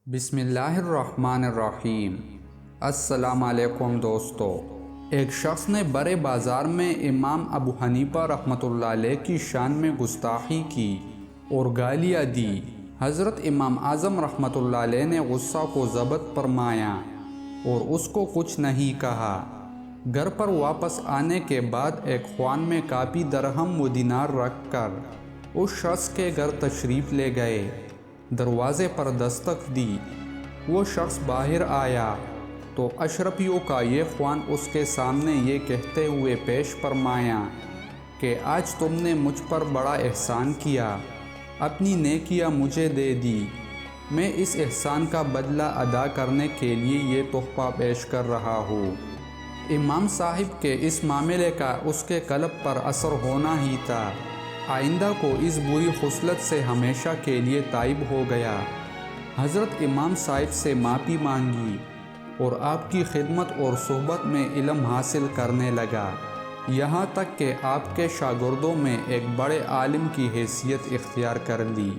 بسم اللہ الرحمن الرحیم۔ السلام علیکم دوستو۔ ایک شخص نے بڑے بازار میں امام ابو حنیفہ رحمۃ اللہ علیہ کی شان میں گستاخی کی اور گالیاں دی۔ حضرت امام اعظم رحمۃ اللہ علیہ نے غصہ کو ضبط فرمایا اور اس کو کچھ نہیں کہا۔ گھر پر واپس آنے کے بعد ایک خوان میں کافی درہم و دینار رکھ کر اس شخص کے گھر تشریف لے گئے۔ دروازے پر دستک دی۔ وہ شخص باہر آیا تو اشرفیوں کا یہ خوان اس کے سامنے یہ کہتے ہوئے پیش فرمایا کہ آج تم نے مجھ پر بڑا احسان کیا، اپنی نیکیاں مجھے دے دی۔ میں اس احسان کا بدلہ ادا کرنے کے لیے یہ تحفہ پیش کر رہا ہوں۔ امام صاحب کے اس معاملے کا اس کے قلب پر اثر ہونا ہی تھا۔ آئندہ کو اس بری خصلت سے ہمیشہ کے لیے تائب ہو گیا۔ حضرت امام صاحب سے معافی مانگی اور آپ کی خدمت اور صحبت میں علم حاصل کرنے لگا، یہاں تک کہ آپ کے شاگردوں میں ایک بڑے عالم کی حیثیت اختیار کر لی۔